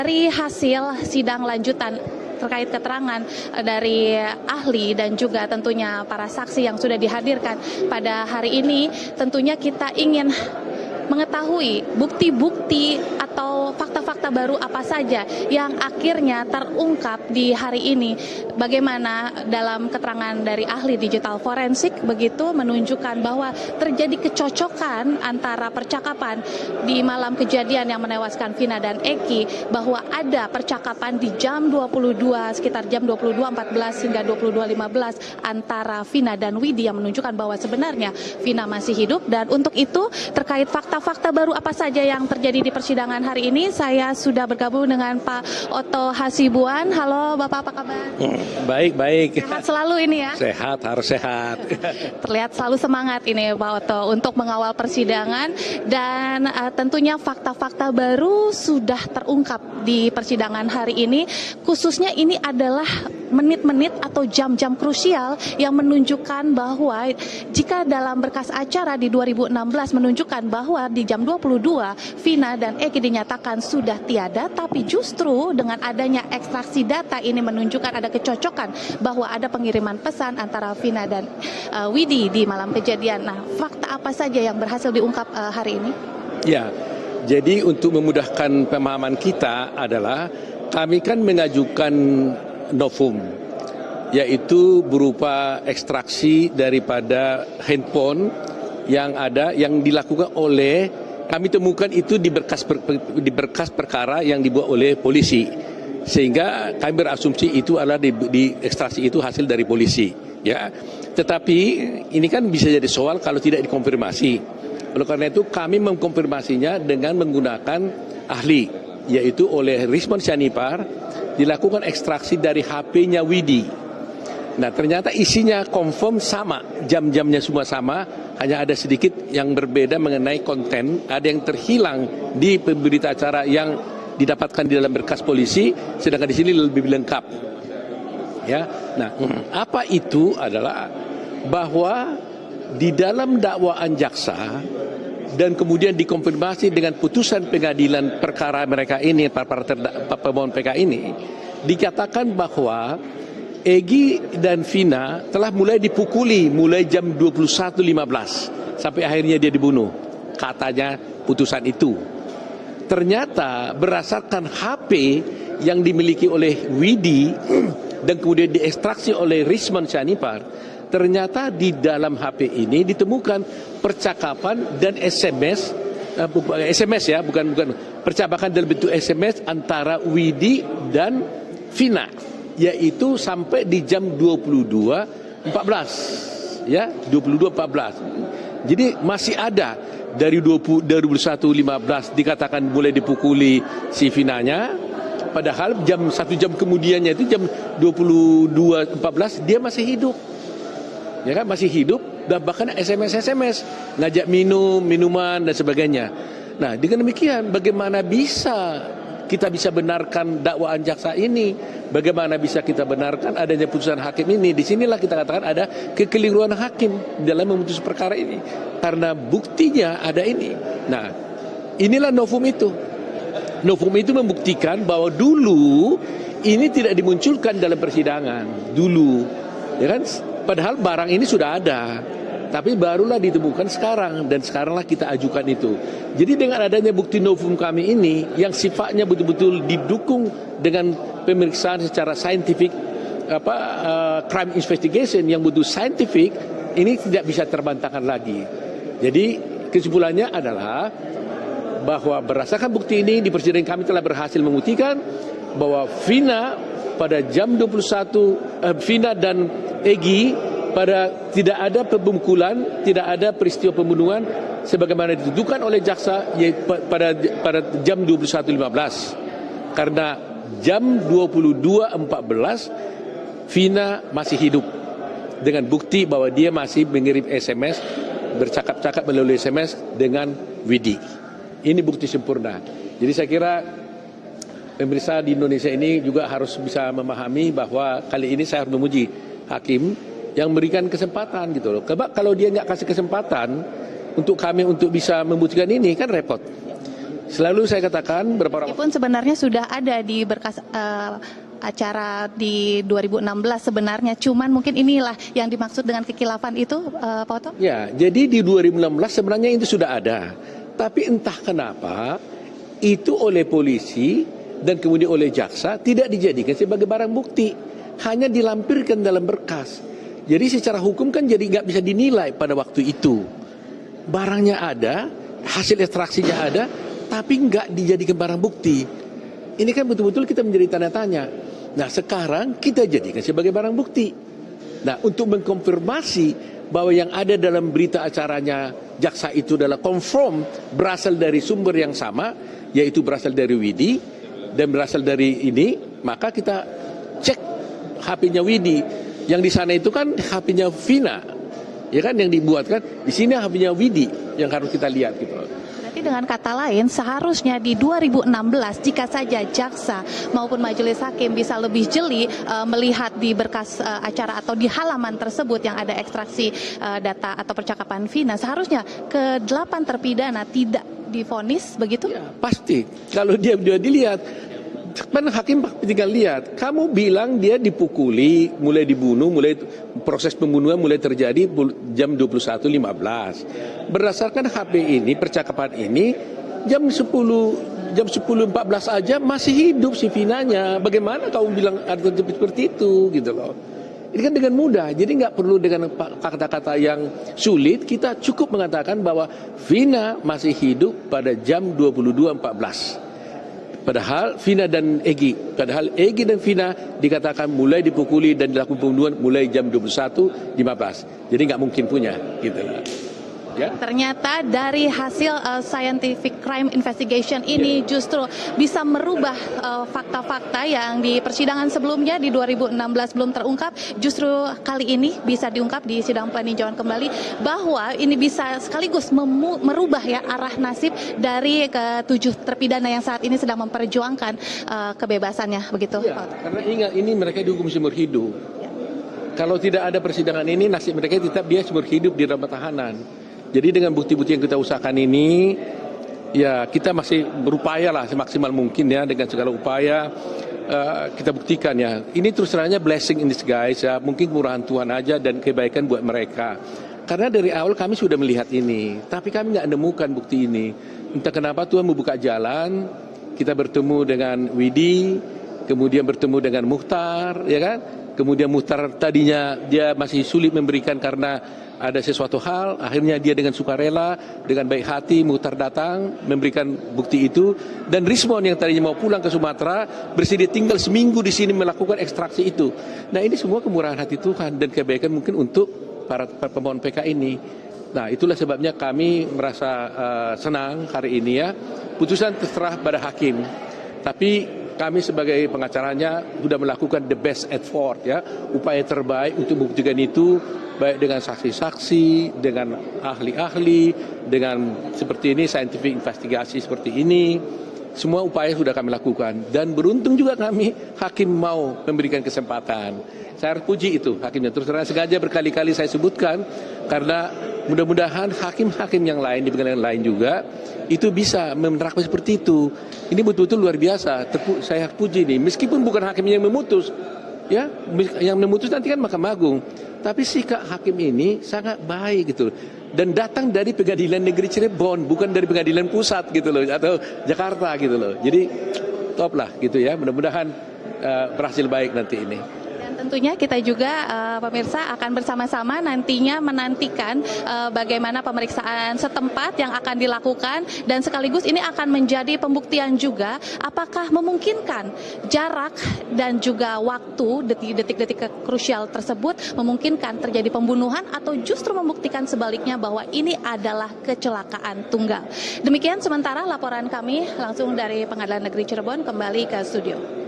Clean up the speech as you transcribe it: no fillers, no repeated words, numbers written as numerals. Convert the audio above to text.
Dari hasil sidang lanjutan terkait keterangan dari ahli dan juga tentunya para saksi yang sudah dihadirkan pada hari ini, tentunya kita ingin mengetahui bukti-bukti atau fakta-fakta baru apa saja yang akhirnya terungkap di hari ini. Bagaimana dalam keterangan dari ahli digital forensik begitu menunjukkan bahwa terjadi kecocokan antara percakapan di malam kejadian yang menewaskan Vina dan Eki, bahwa ada percakapan di jam 22 sekitar jam 22.14 hingga 22.15 antara Vina dan Widi yang menunjukkan bahwa sebenarnya Vina masih hidup. Dan untuk itu terkait fakta baru apa saja yang terjadi di persidangan hari ini, saya sudah bergabung dengan Pak Otto Hasibuan. Halo Bapak, apa kabar? Baik. Sehat selalu ini ya? Sehat, harus sehat. Terlihat selalu semangat ini Pak Otto untuk mengawal persidangan, dan tentunya fakta-fakta baru sudah terungkap di persidangan hari ini. Khususnya ini adalah menit-menit atau jam-jam krusial yang menunjukkan bahwa jika dalam berkas acara di 2016 menunjukkan bahwa di jam 22 Vina dan Eki dinyatakan sudah tiada, tapi justru dengan adanya ekstraksi data ini menunjukkan ada kecocokan bahwa ada pengiriman pesan antara Vina dan Widi di malam kejadian. Nah, fakta apa saja yang berhasil diungkap hari ini? Ya, jadi untuk memudahkan pemahaman kita adalah kami kan mengajukan novum, yaitu berupa ekstraksi daripada handphone yang ada, yang dilakukan oleh, kami temukan itu di berkas perkara yang dibuat oleh polisi, sehingga kami berasumsi itu adalah di ekstraksi itu hasil dari polisi, ya. Tetapi ini kan bisa jadi soal kalau tidak dikonfirmasi. Oleh karena itu kami mengkonfirmasinya dengan menggunakan ahli, yaitu oleh Rismon Sianipar, dilakukan ekstraksi dari HP-nya Widi. Nah, ternyata isinya confirm sama, jam-jamnya semua sama, hanya ada sedikit yang berbeda mengenai konten, ada yang terhilang di berita acara yang didapatkan di dalam berkas polisi, sedangkan di sini lebih lengkap. Ya. Nah, apa itu adalah bahwa di dalam dakwaan jaksa dan kemudian dikonfirmasi dengan putusan pengadilan perkara mereka ini, para pemohon PK ini, dikatakan bahwa Egi dan Vina telah mulai dipukuli mulai jam 21.15 sampai akhirnya dia dibunuh. Katanya putusan itu. Ternyata berdasarkan HP yang dimiliki oleh Widi dan kemudian diekstraksi oleh Rismon Sianipar, ternyata di dalam HP ini ditemukan percakapan dan SMS ya, bukan percakapan dalam bentuk SMS antara Widi dan Vina, yaitu sampai di jam 22.14 ya, 22.14. Jadi masih ada dari 21.15 dikatakan mulai dipukuli si Vinanya, padahal satu jam kemudiannya itu jam 22.14 dia masih hidup. Ya kan, masih hidup, dan bahkan SMS ngajak minuman dan sebagainya. Nah, dengan demikian bagaimana kita bisa benarkan dakwaan jaksa ini? Bagaimana bisa kita benarkan adanya putusan hakim ini? Disinilah kita katakan ada kekeliruan hakim dalam memutus perkara ini, karena buktinya ada ini. Nah, inilah novum itu. Novum itu membuktikan bahwa dulu ini tidak dimunculkan dalam persidangan dulu, ya kan? Padahal barang ini sudah ada, tapi barulah ditemukan sekarang, dan sekaranglah kita ajukan itu. Jadi dengan adanya bukti novum kami ini yang sifatnya betul-betul didukung dengan pemeriksaan secara saintifik, crime investigation yang betul saintifik, ini tidak bisa terbantahkan lagi. Jadi kesimpulannya adalah bahwa berdasarkan bukti ini di persidangan kami telah berhasil membuktikan bahwa Vina pada jam 21, Vina dan Egi pada tidak ada pembukulan, tidak ada peristiwa pembunuhan sebagaimana dituduhkan oleh jaksa pada jam 21.15. Karena jam 22.14 Vina masih hidup dengan bukti bahwa dia masih mengirim SMS, bercakap-cakap melalui SMS dengan Widi. Ini bukti sempurna. Jadi saya kira pemirsa di Indonesia ini juga harus bisa memahami bahwa kali ini saya harus memuji hakim yang memberikan kesempatan gitu loh. Kalau dia nggak kasih kesempatan untuk kami untuk bisa membuktikan ini, kan repot. Selalu saya katakan beberapa orang. Meskipun sebenarnya sudah ada di berkas acara di 2016 sebenarnya, cuman mungkin inilah yang dimaksud dengan kekilafan itu, Pak Oto? Ya, jadi di 2016 sebenarnya itu sudah ada. Tapi entah kenapa itu oleh polisi dan kemudian oleh jaksa tidak dijadikan sebagai barang bukti. Hanya dilampirkan dalam berkas. Jadi secara hukum kan jadi nggak bisa dinilai pada waktu itu. Barangnya ada, hasil ekstraksinya ada, tapi nggak dijadikan barang bukti. Ini kan betul-betul kita menjadi tanda tanya. Nah sekarang kita jadikan sebagai barang bukti. Nah untuk mengkonfirmasi bahwa yang ada dalam berita acaranya jaksa itu adalah confirm berasal dari sumber yang sama, yaitu berasal dari Widi dan berasal dari ini, maka kita cek HP-nya Widi. Yang di sana itu kan HP-nya Vina, ya kan, yang dibuat kan. Di sini HP-nya Widi yang harus kita lihat gitu. Berarti dengan kata lain seharusnya di 2016 jika saja jaksa maupun majelis hakim bisa lebih jeli melihat di berkas acara atau di halaman tersebut yang ada ekstraksi data atau percakapan Vina, seharusnya ke-8 terpidana tidak divonis begitu? Ya, pasti. Kalau dia juga dilihat, kan hakim tinggal lihat. Kamu bilang dia dipukuli, mulai dibunuh, mulai proses pembunuhan mulai terjadi jam 21.15. Berdasarkan HP ini, percakapan ini, jam 10.14 aja masih hidup si Vinanya. Bagaimana kamu bilang ada seperti itu gitu loh. Ini kan dengan mudah, jadi nggak perlu dengan kata-kata yang sulit. Kita cukup mengatakan bahwa Vina masih hidup pada jam 22.14. Padahal Vina dan Egy, dan Vina dikatakan mulai dipukuli dan dilakukan pembunuhan mulai jam 21.15. Jadi nggak mungkin punya, gitu lah. Ya? Ternyata dari hasil scientific crime investigation ini justru bisa merubah fakta-fakta yang di persidangan sebelumnya di 2016 belum terungkap, justru kali ini bisa diungkap di sidang peninjauan kembali, bahwa ini bisa sekaligus merubah ya arah nasib dari ke-7 terpidana yang saat ini sedang memperjuangkan kebebasannya, begitu. Ya, karena ingat ini mereka dihukum seumur hidup. Ya. Kalau tidak ada persidangan ini, nasib mereka tetap dia seumur hidup di dalam tahanan. Jadi dengan bukti-bukti yang kita usahakan ini, ya kita masih berupaya lah semaksimal mungkin ya, dengan segala upaya kita buktikan ya. Ini terus terangnya blessing in disguise ya, mungkin kemurahan Tuhan aja dan kebaikan buat mereka. Karena dari awal kami sudah melihat ini, tapi kami nggak menemukan bukti ini. Entah kenapa Tuhan membuka jalan, kita bertemu dengan Widi, kemudian bertemu dengan Muhtar, ya kan? Kemudian Muhtar tadinya dia masih sulit memberikan karena ada sesuatu hal, akhirnya dia dengan sukarela, dengan baik hati Muhtar datang memberikan bukti itu, dan Rismon yang tadinya mau pulang ke Sumatera bersedia tinggal seminggu di sini melakukan ekstraksi itu. Nah ini semua kemurahan hati Tuhan dan kebaikan mungkin untuk para pemohon PK ini. Nah itulah sebabnya kami merasa senang hari ini ya. Putusan terserah pada hakim, tapi kami sebagai pengacaranya sudah melakukan the best effort ya, upaya terbaik untuk membuktikan itu, baik dengan saksi-saksi, dengan ahli-ahli, dengan seperti ini scientific investigasi seperti ini. Semua upaya sudah kami lakukan dan beruntung juga kami hakim mau memberikan kesempatan. Saya harus puji itu hakimnya. Terus terang sengaja berkali-kali saya sebutkan karena mudah-mudahan hakim-hakim yang lain di pengadilan lain juga itu bisa menerapkan seperti itu. Ini betul-betul luar biasa. Saya puji nih, meskipun bukan hakim yang memutus, ya, yang memutus nanti kan Mahkamah Agung. Tapi sikap hakim ini sangat baik gitu, dan datang dari Pengadilan Negeri Cirebon, bukan dari Pengadilan Pusat gitu loh, atau Jakarta gitu loh. Jadi top lah gitu ya. Mudah-mudahan berhasil baik nanti ini. Tentunya kita juga pemirsa akan bersama-sama nantinya menantikan bagaimana pemeriksaan setempat yang akan dilakukan, dan sekaligus ini akan menjadi pembuktian juga apakah memungkinkan jarak dan juga waktu detik-detik krusial tersebut memungkinkan terjadi pembunuhan atau justru membuktikan sebaliknya bahwa ini adalah kecelakaan tunggal. Demikian sementara laporan kami langsung dari Pengadilan Negeri Cirebon, kembali ke studio.